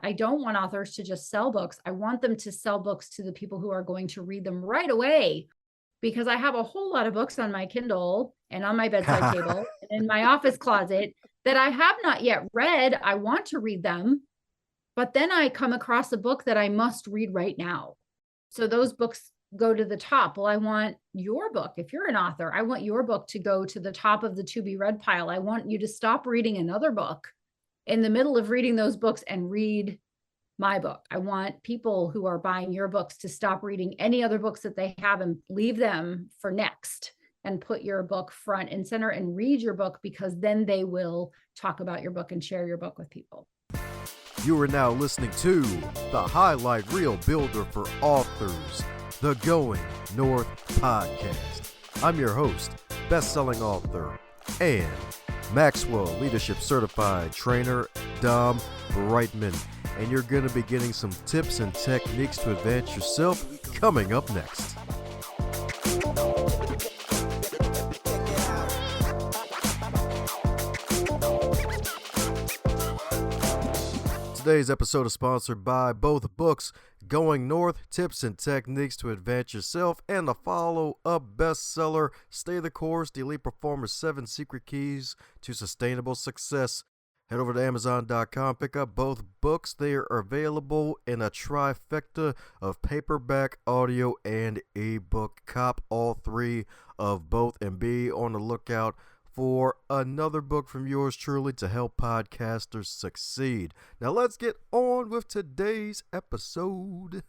I don't want authors to just sell books. I want them to sell books to the people who are going to read them right away, because I have a whole lot of books on my Kindle and on my bedside table and in my office closet that I have not yet read. I want to read them, but then I come across a book that I must read right now. So those books go to the top. Well, I want your book. If you're an author, I want your book to go to the top of the to be read pile. I want you to stop reading another book in the middle of reading those books and read my book. I want people who are buying your books to stop reading any other books that they have and leave them for next, and put your book front and center and read your book, because then they will talk about your book and share your book with people. You are now listening to the Highlight Reel Builder for Authors, the Going North podcast. I'm your host, best-selling author, and Maxwell Leadership Certified Trainer, Dom Brightman. And you're going to be getting some tips and techniques to advance yourself coming up next. Today's episode is sponsored by both books, Going North, Tips and Techniques to Advance Yourself, and the follow-up bestseller, Stay the Course, The Elite Performer's 7 Secret Keys to Sustainable Success. Head over to Amazon.com, pick up both books. They are available in a trifecta of paperback, audio, and ebook. Cop all three of both and be on the lookout for another book from yours truly to help podcasters succeed. Now let's get on with today's episode.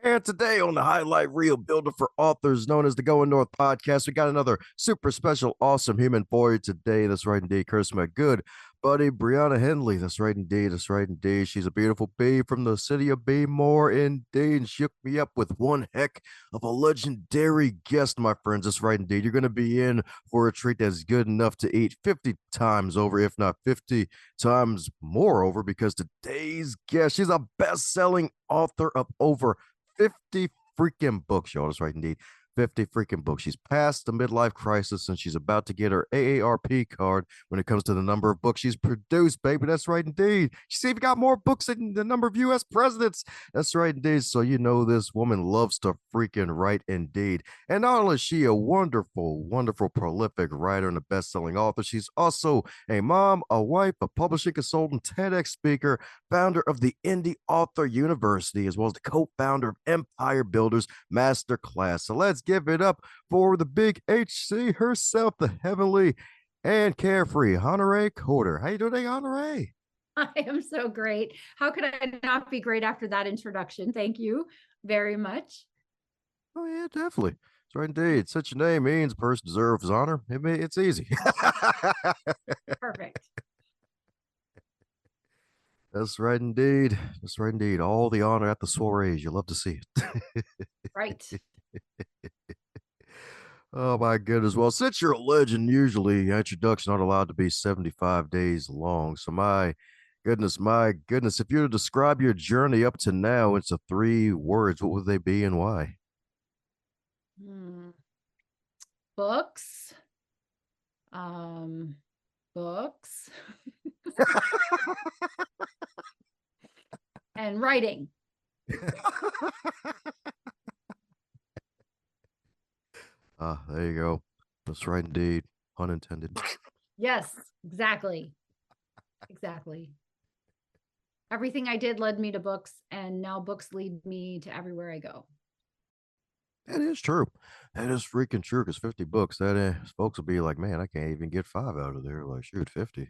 And today on the Highlight Reel Builder for Authors, known as the Going North podcast, we got another super special, awesome human for you today. That's right indeed, curse my good buddy Brianna Henley. That's right indeed. That's right indeed. She's a beautiful bee from the city of Bmore indeed. And she hooked me up with one heck of a legendary guest, my friends. That's right indeed. You're going to be in for a treat that's good enough to eat 50 times over, if not 50 times more over, because today's guest, she's a best-selling author of over 50 freaking books, y'all. That's right indeed. 50 freaking books. She's past the midlife crisis and she's about to get her AARP card when it comes to the number of books she's produced, baby. That's right indeed. She's even got more books than the number of U.S. presidents. That's right indeed. So you know this woman loves to freaking write indeed. And not only is she a wonderful, wonderful, prolific writer and a best-selling author, she's also a mom, a wife, a publishing consultant, TEDx speaker, founder of the Indie Author University, as well as the co-founder of Empire Builders MasterClass. So let's give it up for the big HC herself, the heavenly and carefree Honorée Corder. How you doing today, Honorée? I am so great. How could I not be great after that introduction? Thank you very much. Oh yeah, definitely. That's right indeed. Such a name means a person deserves honor. It's easy. Perfect. That's right indeed. That's right indeed. All the honor at the soirees. You love to see it. Right. Oh my goodness. Well, since you're a legend, usually introductions aren't allowed to be 75 days long. So my goodness, if you were to describe your journey up to now into 3 words, what would they be and why? Books. Books. And writing. There you go. That's right indeed. Unintended. Yes, exactly. Exactly. Everything I did led me to books, and now books lead me to everywhere I go. That is true. That is freaking true. Because 50 books, that folks will be like, man, I can't even get 5 out of there. Like, shoot, 50.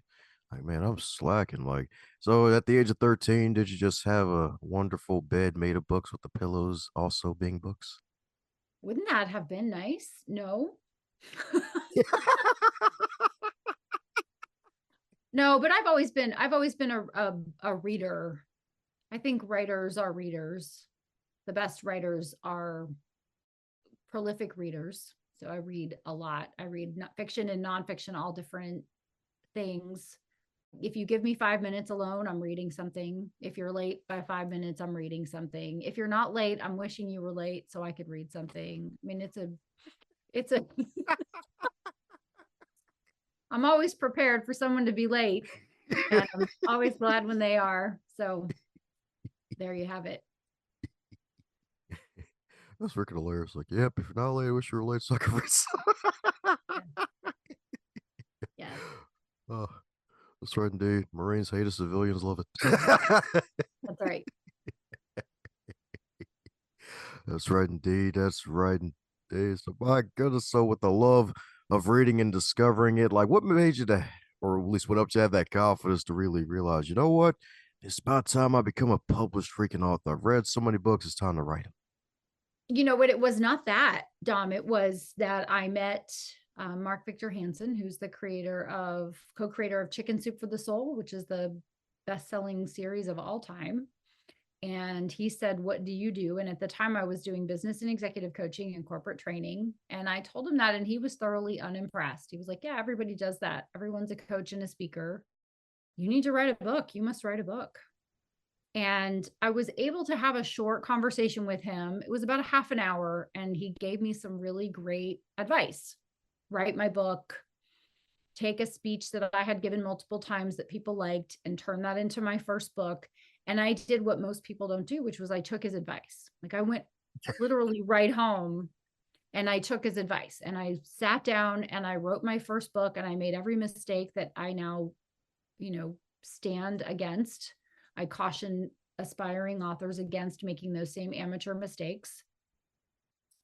Like, man, I'm slacking. Like, so at the age of 13, did you just have a wonderful bed made of books with the pillows also being books? Wouldn't that have been nice? No. No, but I've always been a reader. I think writers are readers. The best writers are prolific readers. So I read a lot. I read fiction and nonfiction, all different things. If you give me 5 minutes alone, I'm reading something. If you're late by 5 minutes, I'm reading something. If you're not late, I'm wishing you were late so I could read something. I mean, it's a I'm always prepared for someone to be late. And I'm always glad when they are. So there you have it. That's freaking hilarious. Like, yep, if you're not late, I wish you were late so I could read some. Yes. Oh, that's right indeed. Marines hate us, civilians love it. That's right. That's right indeed. That's right indeed. So my goodness. So with the love of reading and discovering it, like what made you to, or at least what up to have that confidence to really realize, you know what? It's about time I become a published freaking author. I've read so many books, it's time to write them. You know what? It was not that, Dom. It was that I met Mark Victor Hansen, who's the co-creator of Chicken Soup for the Soul, which is the best-selling series of all time. And he said, what do you do? And at the time I was doing business and executive coaching and corporate training. And I told him that, and he was thoroughly unimpressed. He was like, yeah, everybody does that. Everyone's a coach and a speaker. You need to write a book. You must write a book. And I was able to have a short conversation with him. It was about a half an hour, and he gave me some really great advice. Write my book, take a speech that I had given multiple times that people liked, and turn that into my first book. And I did what most people don't do, which was I took his advice. Like I went literally right home and I took his advice, and I sat down and I wrote my first book, and I made every mistake that I now, stand against. I caution aspiring authors against making those same amateur mistakes.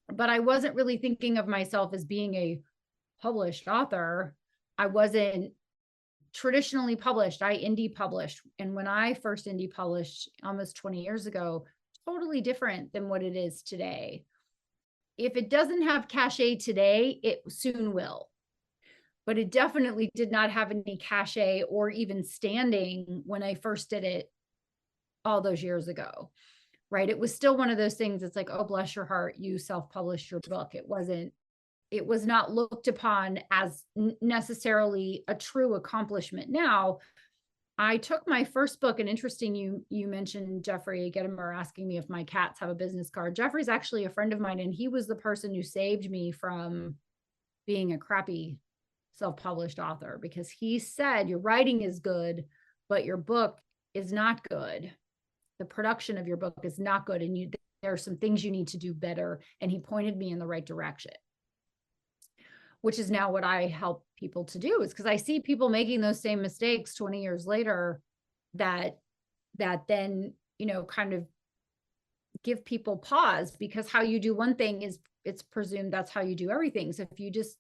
But I wasn't really thinking of myself as being a published author. I wasn't traditionally published. I indie published. And when I first indie published almost 20 years ago, totally different than what it is today. If it doesn't have cachet today, it soon will. But it definitely did not have any cachet or even standing when I first did it all those years ago, right? It was still one of those things. It's like, oh, bless your heart, you self-published your book. It was not looked upon as necessarily a true accomplishment. Now, I took my first book, and interesting, you mentioned Jeffrey Gedimer asking me if my cats have a business card. Jeffrey's actually a friend of mine, and he was the person who saved me from being a crappy self-published author, because he said, your writing is good, but your book is not good. The production of your book is not good, and there are some things you need to do better. And he pointed me in the right direction, which is now what I help people to do, is because I see people making those same mistakes 20 years later that then, kind of give people pause, because how you do one thing is it's presumed that's how you do everything. So if you just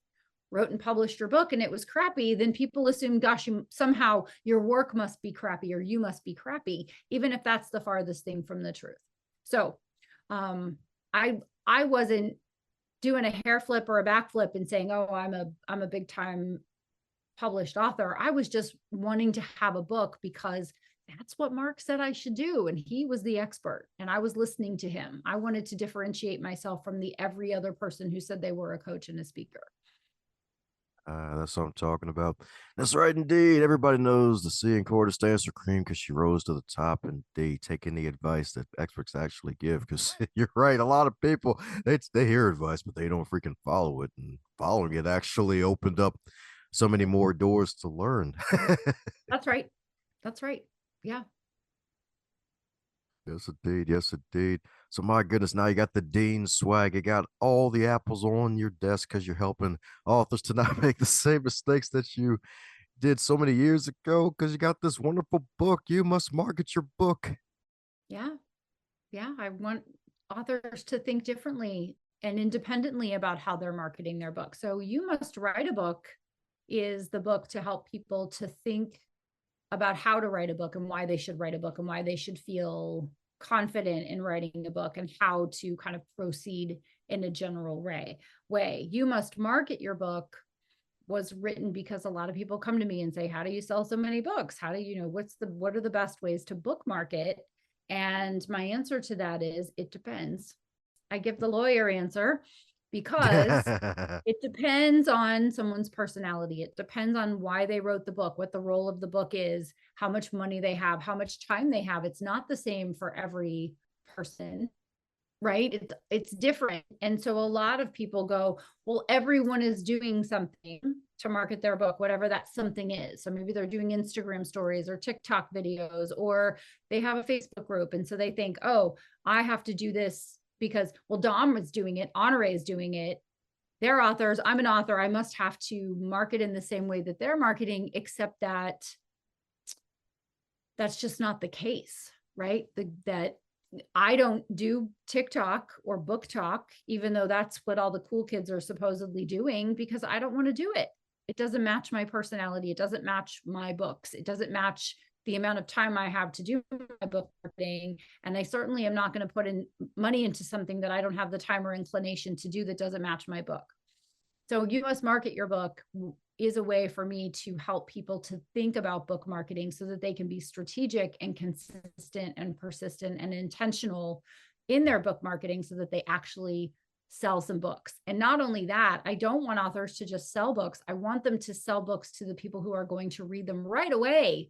wrote and published your book and it was crappy, then people assume, gosh, somehow your work must be crappy or you must be crappy, even if that's the farthest thing from the truth. So I wasn't doing a hair flip or a back flip and saying, oh, I'm a big time published author. I was just wanting to have a book because that's what Mark said I should do. And he was the expert, and I was listening to him. I wanted to differentiate myself from every other person who said they were a coach and a speaker. That's what I'm talking about. That's right, indeed. Everybody knows the C in Corder stands for cream because she rose to the top, and they taking the advice that experts actually give. Because you're right, a lot of people they hear advice, but they don't freaking follow it, and following it actually opened up so many more doors to learn. That's right. That's right. Yeah. Yes, indeed. Yes, indeed. So, my goodness, now you got the Dean swag. You got all the apples on your desk because you're helping authors to not make the same mistakes that you did so many years ago, because you got this wonderful book. You must market your book. Yeah. Yeah. I want authors to think differently and independently about how they're marketing their book. So You Must Write a Book is the book to help people to think about how to write a book and why they should write a book and why they should feel confident in writing a book and how to kind of proceed in a general way. You Must Market Your Book was written because a lot of people come to me and say, how do you sell so many books? How do you know, what are the best ways to book market? And my answer to that is, it depends. I give the lawyer answer, because it depends on someone's personality. It depends on why they wrote the book, what the role of the book is, how much money they have, how much time they have. It's not the same for every person, right? It's different. And so a lot of people go, well, everyone is doing something to market their book, whatever that something is. So maybe they're doing Instagram stories or TikTok videos, or they have a Facebook group. And so they think, oh, I have to do this because, well, Dom is doing it, Honorée is doing it. They're authors. I'm an author. I must have to market in the same way that they're marketing, except that that's just not the case, right? That I don't do TikTok or book talk, even though that's what all the cool kids are supposedly doing, because I don't want to do it. It doesn't match my personality. It doesn't match my books. It doesn't match the amount of time I have to do my book marketing. And I certainly am not going to put in money into something that I don't have the time or inclination to do that doesn't match my book. So You Must Market Your Book is a way for me to help people to think about book marketing so that they can be strategic and consistent and persistent and intentional in their book marketing so that they actually sell some books. And not only that, I don't want authors to just sell books. I want them to sell books to the people who are going to read them right away,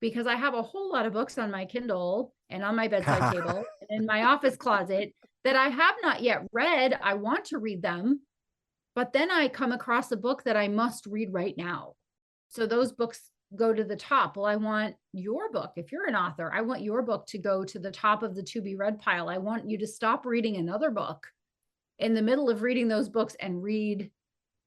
because I have a whole lot of books on my Kindle and on my bedside table and in my office closet that I have not yet read. I want to read them, but then I come across a book that I must read right now. So those books go to the top. Well, I want your book. If you're an author, I want your book to go to the top of the to be read pile. I want you to stop reading another book in the middle of reading those books and read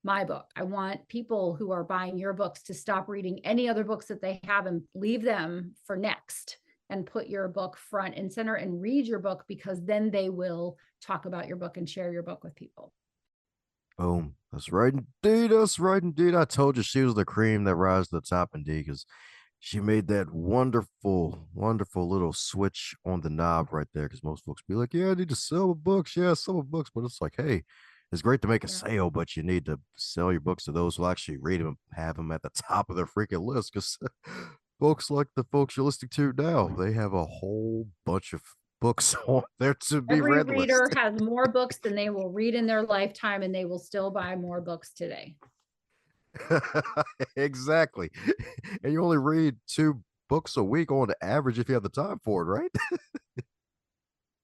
my book. I want people who are buying your books to stop reading any other books that they have and leave them for next and put your book front and center and read your book, because then they will talk about your book and share your book with people. Boom. That's right indeed. That's right indeed. I told you she was the cream that rise to the top indeed, because she made that wonderful, wonderful little switch on the knob right there. Because most folks be like, yeah, I need to sell books. Yeah, sell books. But it's like, hey, it's great to make a sale, but you need to sell your books to those who actually read them and have them at the top of their freaking list. Because folks like the folks you're listening to now, they have a whole bunch of books on there to be Every read reader list. has more books than they will read in their lifetime, and they will still buy more books today. Exactly. And you only read 2 books a week on average if you have the time for it, right?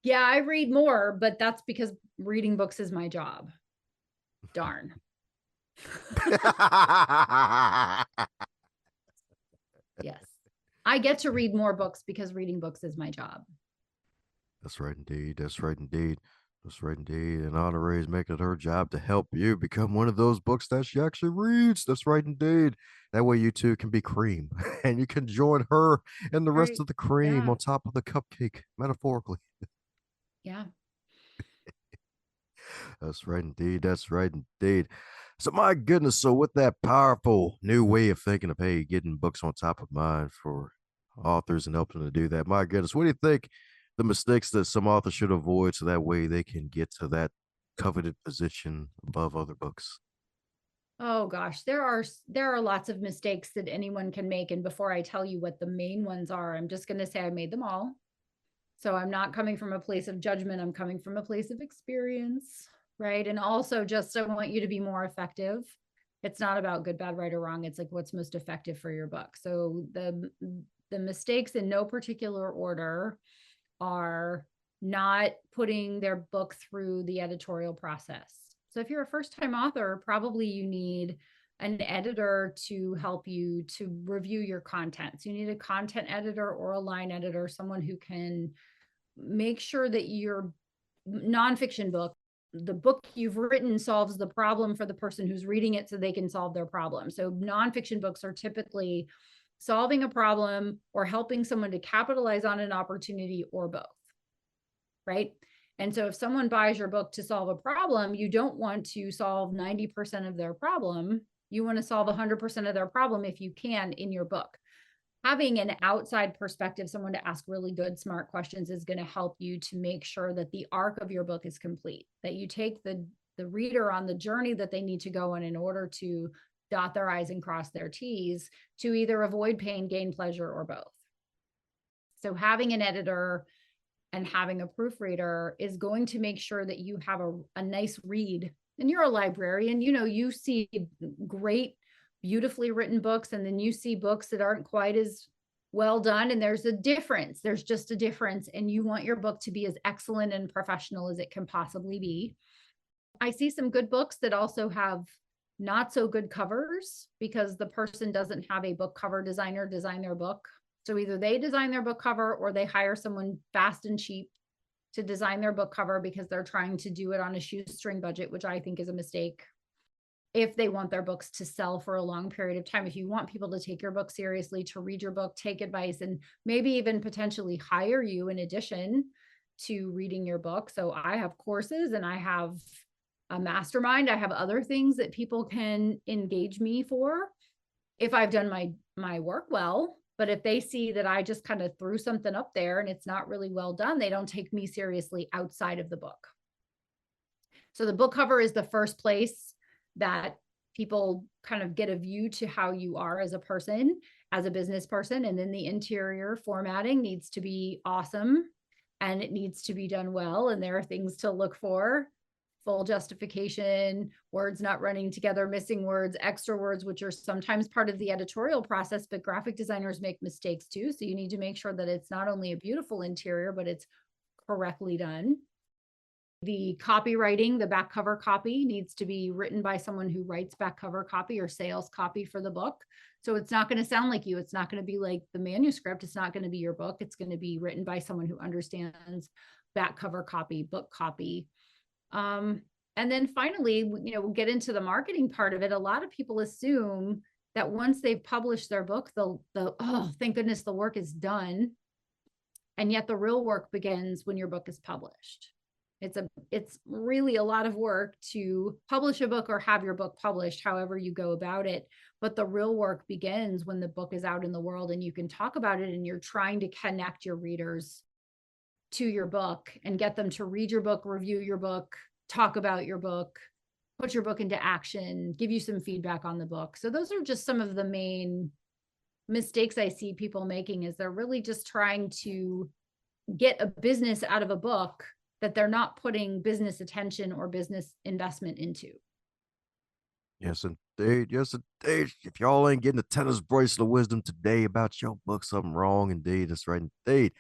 Yeah, I read more, but that's because reading books is my job. Darn. Yes. I get to read more books because reading books is my job. That's right indeed. That's right indeed. That's right indeed. And Honorée is making it her job to help you become one of those books that she actually reads. That's right indeed. That way you too can be cream and you can join her and the rest Right. of the cream Yeah. on top of the cupcake, metaphorically. Yeah. That's right indeed. That's right indeed. So my goodness, so with that powerful new way of thinking of, hey, getting books on top of mind for authors and helping them to do that, my goodness, what do you think the mistakes that some authors should avoid so that way they can get to that coveted position above other books? Oh gosh, there are lots of mistakes that anyone can make. And before I tell you what the main ones are, I'm just going to say I made them all. So I'm not coming from a place of judgment. I'm coming from a place of experience, right? And also just I want you to be more effective. It's not about good, bad, right, or wrong. It's like what's most effective for your book. So the mistakes in no particular order are not putting their book through the editorial process. So if you're a first-time author, probably you need an editor to help you to review your content. So you need a content editor or a line editor, someone who can make sure that your nonfiction book, the book you've written, solves the problem for the person who's reading it so they can solve their problem. So nonfiction books are typically solving a problem or helping someone to capitalize on an opportunity, or both, right? And so if someone buys your book to solve a problem, you don't want to solve 90% of their problem. You want to solve 100% of their problem if you can in your book. Having an outside perspective, someone to ask really good, smart questions, is going to help you to make sure that the arc of your book is complete, that you take the reader on the journey that they need to go on in order to dot their I's and cross their T's, to either avoid pain, gain pleasure, or both. So having an editor and having a proofreader is going to make sure that you have a nice read. And you're a librarian, you know, you see great, beautifully written books, and then you see books that aren't quite as well done. And there's a difference. There's just a difference. And you want your book to be as excellent and professional as it can possibly be. I see some good books that also have not so good covers because the person doesn't have a book cover designer design their book. So either they design their book cover or they hire someone fast and cheap to design their book cover because they're trying to do it on a shoestring budget, which I think is a mistake. If they want their books to sell for a long period of time, if you want people to take your book seriously, to read your book, take advice, and maybe even potentially hire you in addition to reading your book. So I have courses and I have a mastermind. I have other things that people can engage me for if I've done my work well. But if they see that I just kind of threw something up there and it's not really well done, they don't take me seriously outside of the book. So the book cover is the first place that people kind of get a view to how you are as a person, as a business person. And then the interior formatting needs to be awesome and it needs to be done well. And there are things to look for: full justification, words not running together, missing words, extra words, which are sometimes part of the editorial process, but graphic designers make mistakes too. So you need to make sure that it's not only a beautiful interior, but it's correctly done. The copywriting, the back cover copy needs to be written by someone who writes back cover copy or sales copy for the book. So it's not going to sound like you. It's not going to be like the manuscript. It's not going to be your book. It's going to be written by someone who understands back cover copy, book copy. And then finally, we'll get into the marketing part of it. A lot of people assume that once they've published their book, oh, thank goodness the work is done. And yet the real work begins when your book is published. It's really a lot of work to publish a book or have your book published, however you go about it. But the real work begins when the book is out in the world and you can talk about it and you're trying to connect your readers to your book and get them to read your book, review your book, talk about your book, put your book into action, give you some feedback on the book. So those are just some of the main mistakes I see people making, is they're really just trying to get a business out of a book that they're not putting business attention or business investment into. Yes, indeed. Yes, indeed. If y'all ain't getting a tennis bracelet of wisdom today about your book, something wrong indeed. That's right, indeed.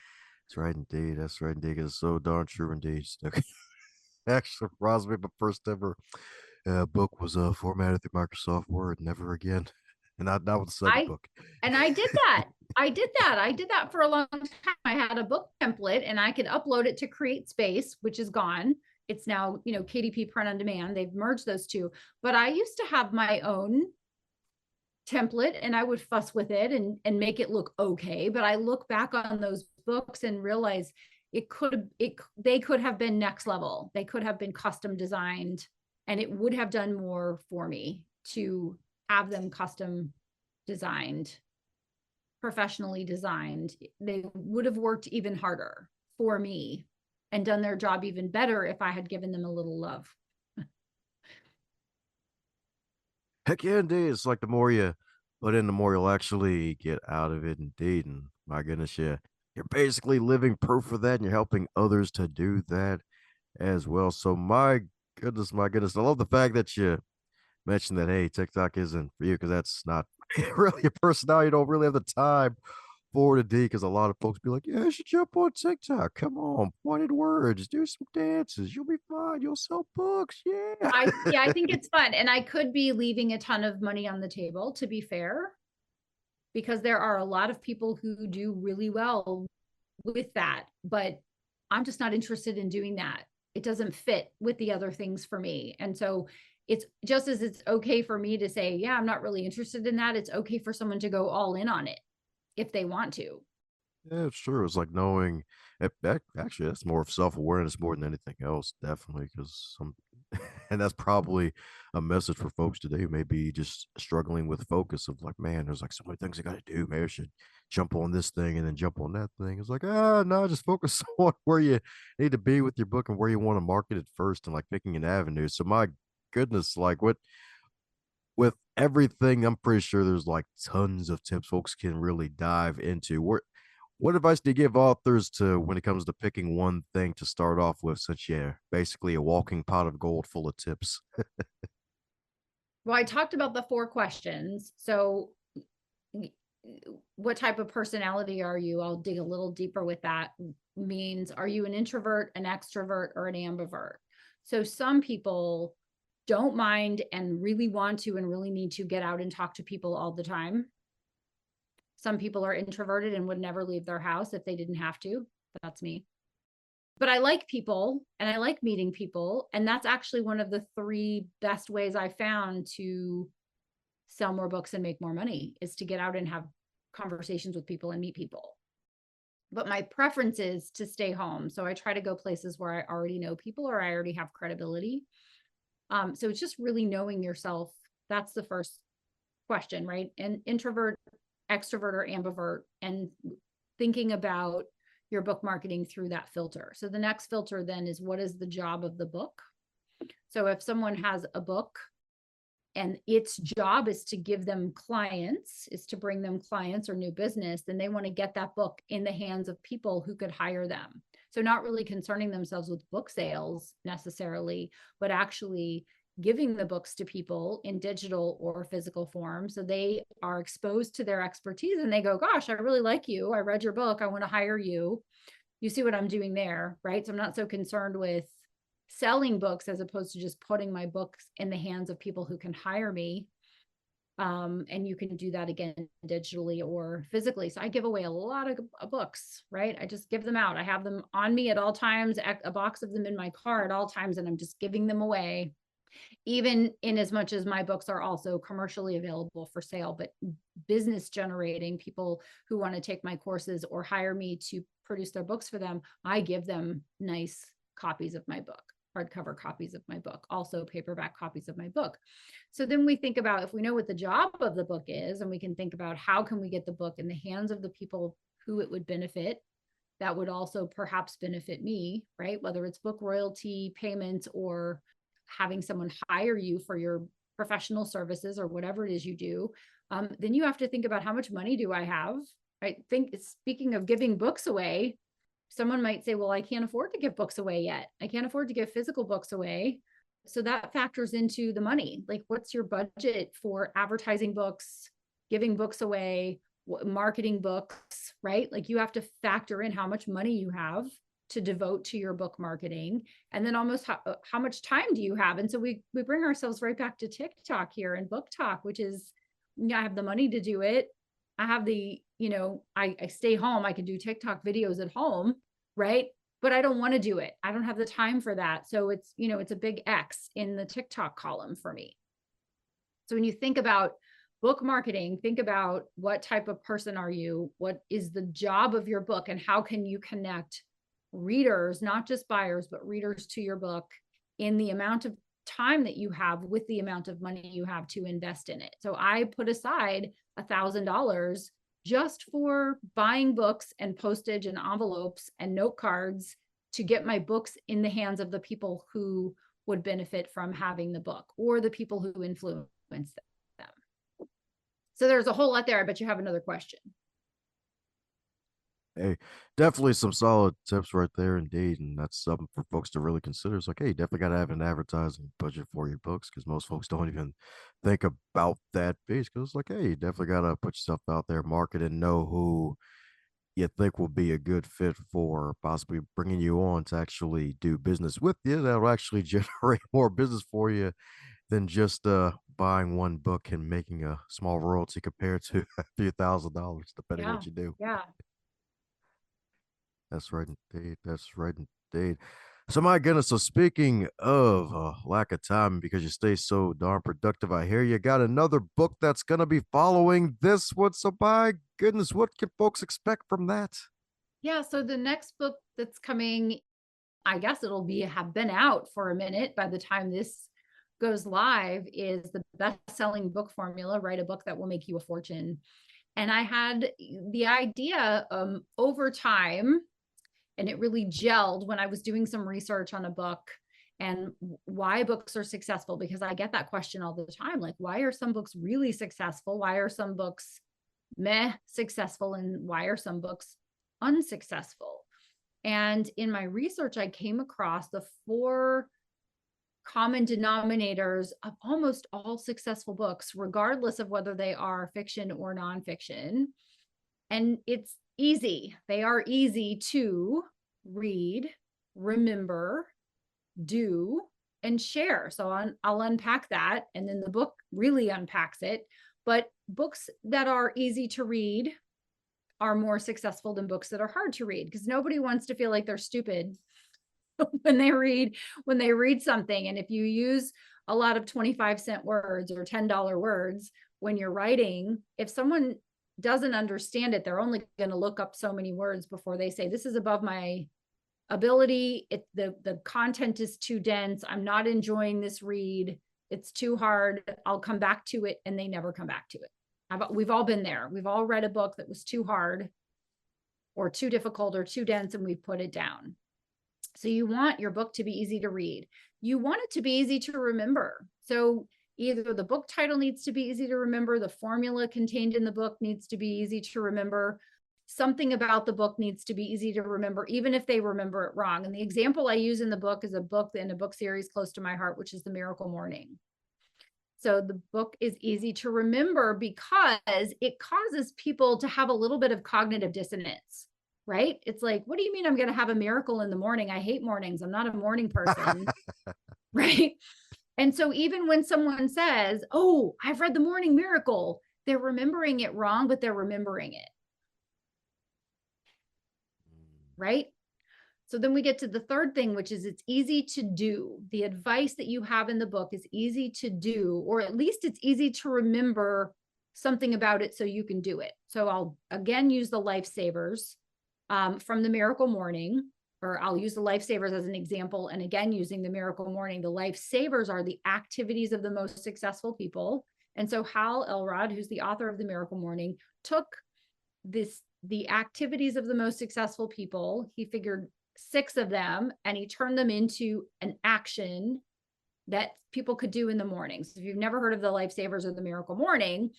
That's right, indeed. That's right, indeed. It's so darn true, indeed. Okay. Actually, surprised me. My first ever book was formatted through Microsoft Word. Never again. And not with the second book. And I did that. I did that for a long time. I had a book template and I could upload it to CreateSpace, which is gone. It's now, KDP Print on Demand. They've merged those two. But I used to have my own template and I would fuss with it and make it look okay. But I look back on those books and realize they could have been next level. They could have been custom designed, and it would have done more for me to have them custom designed, professionally designed. They would have worked even harder for me and done their job even better if I had given them a little love. Heck yeah, indeed. It's like the more you put in, the more you'll actually get out of it, indeed. And my goodness, yeah, you're basically living proof of that, and you're helping others to do that as well. So my goodness, I love the fact that you mentioned that, hey, TikTok isn't for you because that's not really a personality. You don't really have the time for it, indeed, because a lot of folks be like, yeah, you should jump on TikTok. Come on, pointed words, do some dances. You'll be fine. You'll sell books. Yeah. I think it's fun. And I could be leaving a ton of money on the table, to be fair, because there are a lot of people who do really well with that, but I'm just not interested in doing that. It doesn't fit with the other things for me. And so it's just as it's okay for me to say, yeah, I'm not really interested in that. It's okay for someone to go all in on it if they want to. Yeah, it's true. It's like knowing, actually, that's more of self-awareness more than anything else, definitely, because and that's probably a message for folks today who may be just struggling with focus of like, man, there's like so many things I got to do. Maybe I should jump on this thing and then jump on that thing. It's like, no, just focus on where you need to be with your book and where you want to market it first and like picking an avenue. So my goodness, like with everything, I'm pretty sure there's like tons of tips folks can really dive into. What advice do you give authors to when it comes to picking one thing to start off with, since you're basically a walking pot of gold full of tips? Well, I talked about the 4 questions. So what type of personality are you? I'll dig a little deeper with that. Means, are you an introvert, an extrovert, or an ambivert? So some people don't mind and really want to and really need to get out and talk to people all the time. Some people are introverted and would never leave their house if they didn't have to. That's me. But I like people and I like meeting people. And that's actually one of the 3 best ways I found to sell more books and make more money, is to get out and have conversations with people and meet people. But my preference is to stay home. So I try to go places where I already know people or I already have credibility. So it's just really knowing yourself. That's the first question, right? And introvert, extrovert, or ambivert, and thinking about your book marketing through that filter. So the next filter then is, what is the job of the book? So if someone has a book and its job is to give them clients, is to bring them clients or new business, then they want to get that book in the hands of people who could hire them. So not really concerning themselves with book sales necessarily, but actually giving the books to people in digital or physical form. So they are exposed to their expertise and they go, gosh, I really like you. I read your book. I want to hire you. You see what I'm doing there, right? So I'm not so concerned with selling books as opposed to just putting my books in the hands of people who can hire me. And you can do that again digitally or physically. So I give away a lot of books, right? I just give them out. I have them on me at all times, a box of them in my car at all times, and I'm just giving them away, even in as much as my books are also commercially available for sale, but business generating, people who want to take my courses or hire me to produce their books for them, I give them nice copies of my book, hardcover copies of my book, also paperback copies of my book. So then we think about, if we know what the job of the book is, and we can think about how can we get the book in the hands of the people who it would benefit, that would also perhaps benefit me, right? Whether it's book royalty payments or having someone hire you for your professional services or whatever it is you do, then you have to think about, how much money do I have, right? Speaking of giving books away, someone might say, well, I can't afford to give books away yet. I can't afford to give physical books away. So that factors into the money. Like, what's your budget for advertising books, giving books away, marketing books, right? Like, you have to factor in how much money you have to devote to your book marketing. And then almost how much time do you have? And so we bring ourselves right back to TikTok here and book talk, which is, I have the money to do it. I have the, I stay home. I can do TikTok videos at home, right? But I don't want to do it. I don't have the time for that. So it's, it's a big X in the TikTok column for me. So when you think about book marketing, think about, what type of person are you? What is the job of your book? And how can you connect readers, not just buyers, but readers to your book in the amount of time that you have with the amount of money you have to invest in it. So I put aside $1,000 just for buying books and postage and envelopes and note cards to get my books in the hands of the people who would benefit from having the book, or the people who influence them. So there's a whole lot there. I bet you have another question. Hey, definitely some solid tips right there, indeed. And that's something for folks to really consider. It's like, hey, you definitely got to have an advertising budget for your books, because most folks don't even think about that piece. Because it's like, hey, you definitely got to put yourself out there, market, and know who you think will be a good fit for possibly bringing you on to actually do business with you. That'll actually generate more business for you than just buying one book and making a small royalty compared to a few $1,000s, depending on Yeah. what you do. Yeah. That's right, indeed. That's right, indeed. So, my goodness. So, speaking of lack of time, because you stay so darn productive, I hear you got another book that's going to be following this one. So, my goodness, what can folks expect from that? Yeah. So the next book that's coming, I guess it'll have been out for a minute by the time this goes live, is the best-selling book formula: write a book that will make you a fortune. And I had the idea over time, and it really gelled when I was doing some research on a book and why books are successful, because I get that question all the time. Like, why are some books really successful? Why are some books meh successful? And why are some books unsuccessful? And in my research, I came across the 4 common denominators of almost all successful books, regardless of whether they are fiction or nonfiction. And it's easy. They are easy to read, remember, do, and share. So I'll unpack that, and then the book really unpacks it. But books that are easy to read are more successful than books that are hard to read, because nobody wants to feel like they're stupid when they read something. And if you use a lot of 25-cent words or $10 words when you're writing, if someone doesn't understand it, they're only going to look up so many words before they say, this is above my ability. The content is too dense. I'm not enjoying this read. It's too hard. I'll come back to it. And they never come back to it. We've all been there. We've all read a book that was too hard or too difficult or too dense, and we've put it down. So you want your book to be easy to read. You want it to be easy to remember. So either the book title needs to be easy to remember, the formula contained in the book needs to be easy to remember, something about the book needs to be easy to remember, even if they remember it wrong. And the example I use in the book is a book in a book series close to my heart, which is The Miracle Morning. So the book is easy to remember because it causes people to have a little bit of cognitive dissonance, right? It's like, what do you mean I'm going to have a miracle in the morning? I hate mornings. I'm not a morning person, right? And so even when someone says, oh, I've read The Morning Miracle, they're remembering it wrong, but they're remembering it, right? So then we get to the third thing, which is it's easy to do. The advice that you have in the book is easy to do, or at least it's easy to remember something about it so you can do it. So I'll again use the lifesavers from The Miracle Morning, or I'll use the lifesavers as an example. And again, using The Miracle Morning, the lifesavers are the activities of the most successful people. And so Hal Elrod, who's the author of The Miracle Morning, took the activities of the most successful people. He figured 6 of them, and he turned them into an action that people could do in the morning. So if you've never heard of the lifesavers or The Miracle Morning,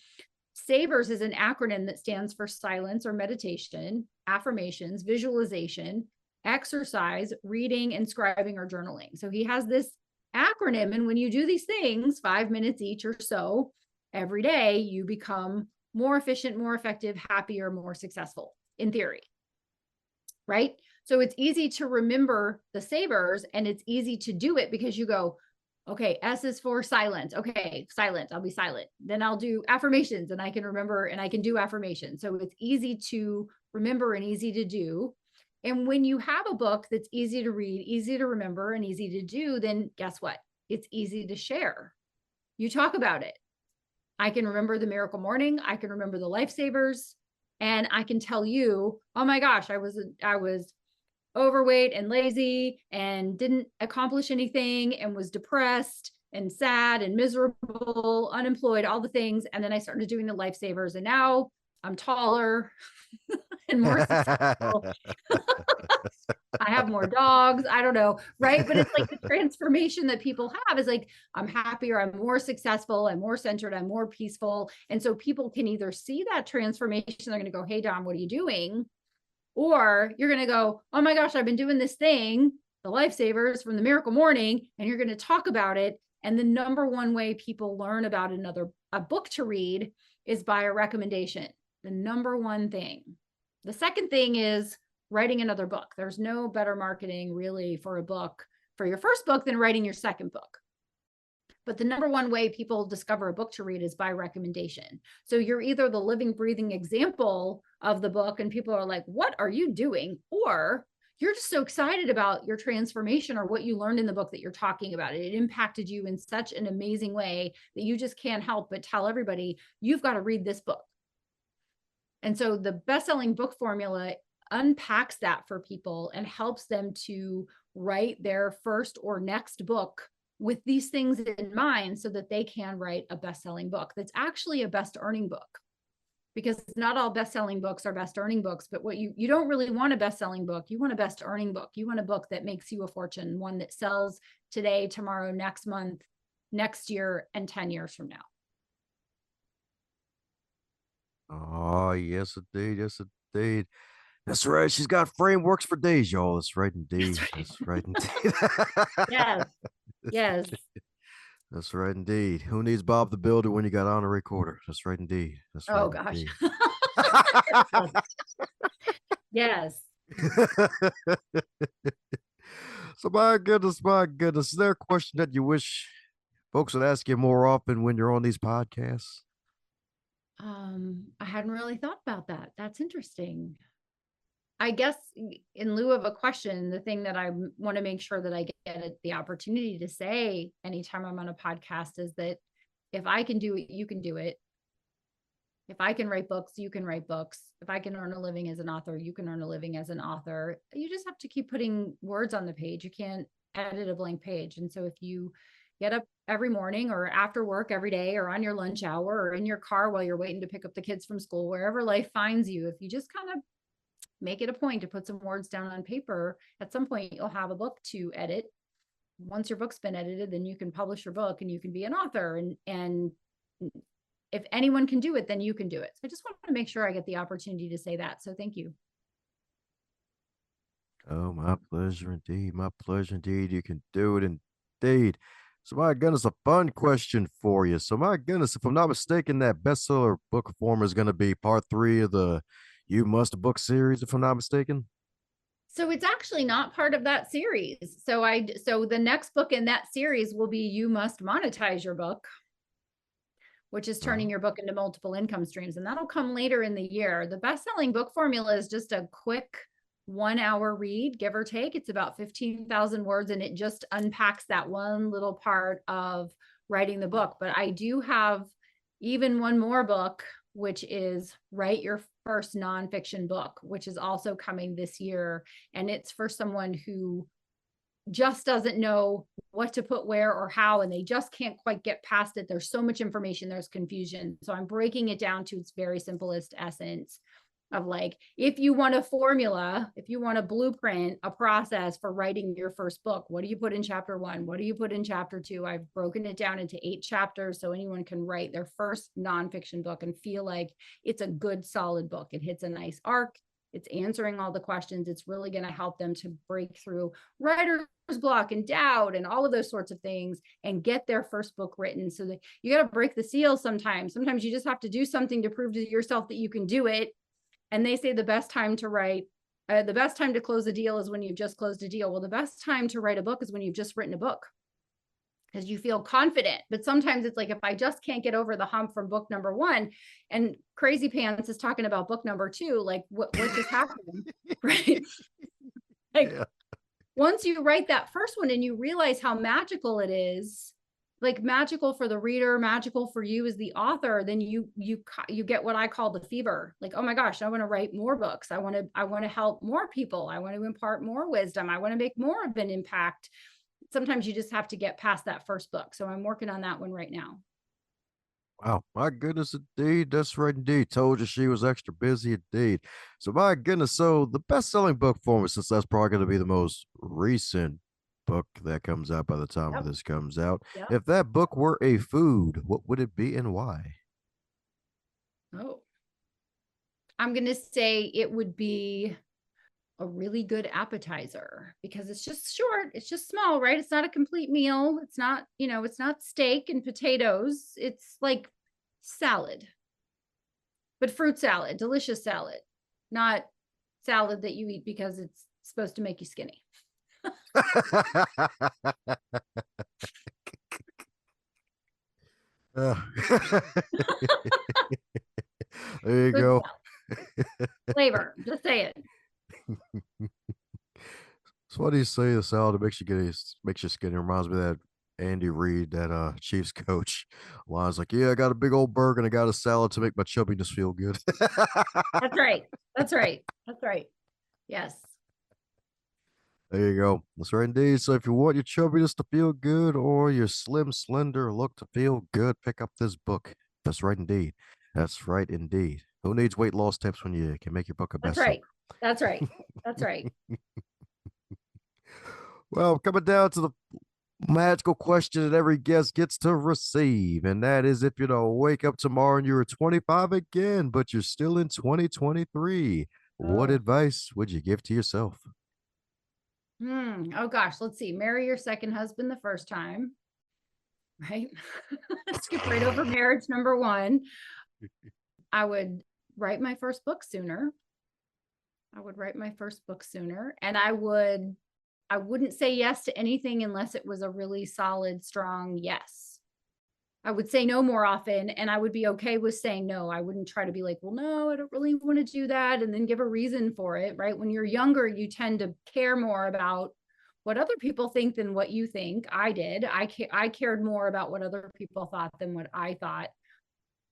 SAVERS is an acronym that stands for silence or meditation, affirmations, visualization, exercise, reading, and scribing or journaling. So he has this acronym, and when you do these things 5 minutes each or so every day, you become more efficient, more effective, happier, more successful in theory, right? So it's easy to remember the savers, and it's easy to do it because you go, okay, S is for silent. Okay, silent, I'll be silent. Then I'll do affirmations, and I can remember, and I can do affirmations. So it's easy to remember and easy to do. And when you have a book that's easy to read, easy to remember, and easy to do, then guess what? It's easy to share. You talk about it. I can remember The Miracle Morning. I can remember the lifesavers, and I can tell you, oh my gosh, I was overweight and lazy and didn't accomplish anything and was depressed and sad and miserable, unemployed, all the things. And then I started doing the lifesavers, and now I'm taller and more successful. I have more dogs. I don't know. Right. But it's like the transformation that people have is like, I'm happier, I'm more successful, I'm more centered, I'm more peaceful. And so people can either see that transformation, they're going to go, hey, Dom, what are you doing? Or you're going to go, oh my gosh, I've been doing this thing, the lifesavers from The Miracle Morning, and you're going to talk about it. And the number one way people learn about a book to read is by a recommendation. The number one thing. The second thing is writing another book. There's no better marketing really for a book, for your first book, than writing your second book. But the number one way people discover a book to read is by recommendation. So you're either the living, breathing example of the book, and people are like, what are you doing? Or you're just so excited about your transformation or what you learned in the book that you're talking about. It impacted you in such an amazing way that you just can't help but tell everybody, you've got to read this book. And so the best-selling book formula unpacks that for people and helps them to write their first or next book with these things in mind so that they can write a best-selling book that's actually a best earning book. Because not all best-selling books are best earning books, but what you don't really want a best-selling book. You want a best earning book. You want a book that makes you a fortune, one that sells today, tomorrow, next month, next year, and 10 years from now. Oh, yes, indeed. Yes, indeed. That's right. She's got frameworks for days, y'all. That's right, indeed. That's right, indeed. Yes. Yes. That's right, indeed. Who needs Bob the Builder when you got Honorée Corder? That's right, indeed. That's right. Oh, gosh. Yes. So my goodness, is there a question that you wish folks would ask you more often when you're on these podcasts? I hadn't really thought about that. That's interesting. I guess in lieu of a question, the thing that I want to make sure that I get the opportunity to say anytime I'm on a podcast is that if I can do it, you can do it. If I can write books, you can write books. If I can earn a living as an author, you can earn a living as an author. You just have to keep putting words on the page. You can't edit a blank page. And so if you get up every morning or after work every day or on your lunch hour or in your car while you're waiting to pick up the kids from school, wherever life finds you, if you just kind of make it a point to put some words down on paper, at some point you'll have a book to edit. Once your book's been edited, then you can publish your book and you can be an author. And if anyone can do it, then you can do it. So I just want to make sure I get the opportunity to say that. So thank you. Oh, my pleasure indeed. My pleasure indeed. You can do it indeed. So, my goodness, a fun question for you. So, my goodness, if I'm not mistaken, that bestseller book form is going to be part 3 of the You Must book series, if I'm not mistaken. So it's actually not part of that series. So the next book in that series will be You Must Monetize Your Book, which is turning your book into multiple income streams. And that'll come later in the year. The best-selling book formula is just a quick 1-hour read, give or take. It's about 15,000 words, and it just unpacks that one little part of writing the book. But I do have even one more book, which is Write Your First Nonfiction Book, which is also coming this year. And it's for someone who just doesn't know what to put where or how, and they just can't quite get past it. There's so much information, there's confusion. So I'm breaking it down to its very simplest essence of like, if you want a formula, if you want a blueprint, a process for writing your first book, what do you put in chapter 1? What do you put in chapter 2? I've broken it down into 8 chapters so anyone can write their first nonfiction book and feel like it's a good, solid book. It hits a nice arc. It's answering all the questions. It's really going to help them to break through writer's block and doubt and all of those sorts of things and get their first book written. So that you got to break the seal sometimes. Sometimes you just have to do something to prove to yourself that you can do it. And they say the best time to write, the best time to close a deal is when you've just closed a deal. Well, the best time to write a book is when you've just written a book because you feel confident. But sometimes it's like, if I just can't get over the hump from book number 1, and Crazy Pants is talking about book number 2, like what just happened, right? Like once you write that first one and you realize how magical it is, like magical for the reader, magical for you as the author, then you get what I call the fever. Like, oh my gosh, I want to write more books. I want to help more people. I want to impart more wisdom. I want to make more of an impact. Sometimes you just have to get past that first book. So I'm working on that one right now. Wow, my goodness, indeed. That's right, indeed. Told you she was extra busy, indeed. So, my goodness, so the best-selling book for me, since that's probably going to be the most recent book that comes out by the time this comes out. Yep. If that book were a food, what would it be and why? Oh, I'm going to say it would be a really good appetizer because it's just short. It's just small, right? It's not a complete meal. It's not, it's not steak and potatoes. It's like salad, but fruit salad, delicious salad, not salad that you eat because it's supposed to make you skinny. There you go. Flavor, just say it. So what do you say the salad that makes you skinny? Reminds me of that Andy Reid, that Chiefs coach. Line's like, yeah, I got a big old burger and I got a salad to make my chubbiness feel good. That's right. That's right. That's right. Yes. There you go. That's right indeed. So if you want your chubbiness to feel good or your slim, slender look to feel good, pick up this book. That's right indeed. That's right indeed. Who needs weight loss tips when you can make your book a bestseller? That's right. That's right. That's right. Well, coming down to the magical question that every guest gets to receive, and that is, if you wake up tomorrow and you're 25 again, but you're still in 2023, what advice would you give to yourself? Oh gosh, let's see. Marry your second husband the first time, right? Skip right over marriage number 1. I would write my first book sooner. And I would I wouldn't say yes to anything unless it was a really solid, strong yes. I would say no more often, and I would be okay with saying no. I wouldn't try to be like, well, no, I don't really want to do that, and then give a reason for it, right? When you're younger, you tend to care more about what other people think than what you think. I did. I cared more about what other people thought than what I thought.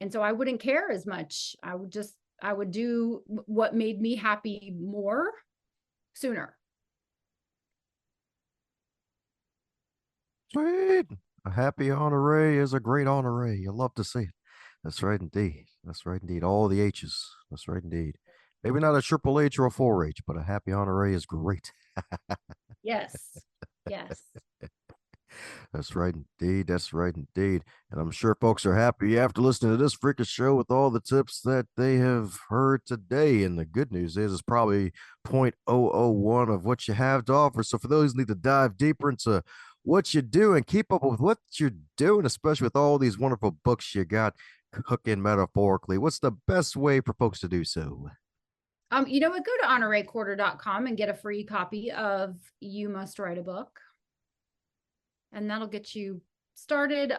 And so I wouldn't care as much. I would do what made me happy more sooner. Sweet. A happy honoree is a great honoree. You love to see it. That's right indeed. That's right indeed. All the H's. That's right indeed. Maybe not a triple H or a 4H, but a happy honoree is great. Yes. Yes. That's right indeed. That's right indeed. And I'm sure folks are happy after listening to this freaking show with all the tips that they have heard today. And the good news is it's probably 0.001 of what you have to offer. So for those who need to dive deeper into what you do and keep up with what you're doing, especially with all these wonderful books you got cooking metaphorically, what's the best way for folks to do so? You know what? Go to honoreecorder.com and get a free copy of You Must Write a Book. And that'll get you started.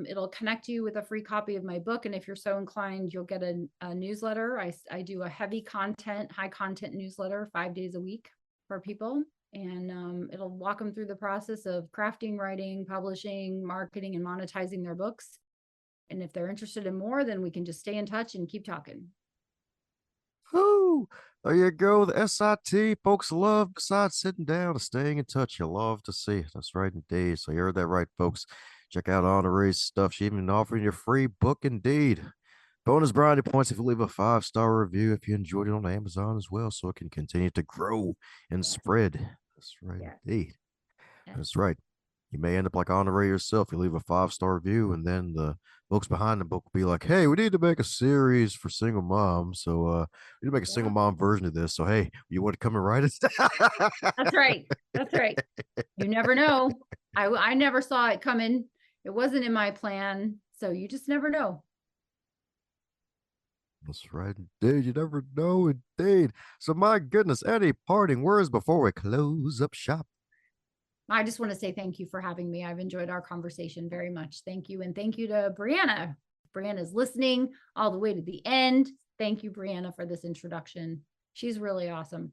It'll connect you with a free copy of my book. And if you're so inclined, you'll get a newsletter. I do a heavy content, high content newsletter 5 days a week for people. And it'll walk them through the process of crafting, writing, publishing, marketing, and monetizing their books. And if they're interested in more, then we can just stay in touch and keep talking. Oh, there you go. The SIT folks love, besides sitting down and staying in touch. You love to see it. That's right indeed. So you heard that right, folks. Check out Honoree's stuff. She even offering you a free book indeed. Bonus brownie points if you leave a 5-star review if you enjoyed it on Amazon as well, so it can continue to grow and spread. That's right indeed. That's right. You may end up like Honorée yourself. You leave a 5-star review, and then the folks behind the book will be like, hey, we need to make a series for single moms. So we need to make a single mom version of this. So, hey, you want to come and write it? That's right. That's right. You never know. I never saw it coming. It wasn't in my plan. So you just never know. That's right, indeed. You never know, indeed. So, my goodness, any parting words before we close up shop? I just want to say thank you for having me. I've enjoyed our conversation very much. Thank you. And thank you to Brianna. Brianna's listening all the way to the end. Thank you, Brianna, for this introduction. She's really awesome.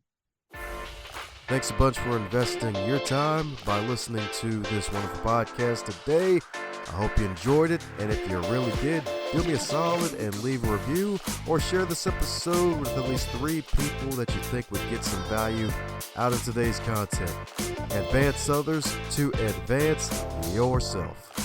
Thanks a bunch for investing your time by listening to this wonderful podcast today. I hope you enjoyed it. And if you really did, do me a solid and leave a review or share this episode with at least 3 people that you think would get some value out of today's content. Advance others to advance yourself.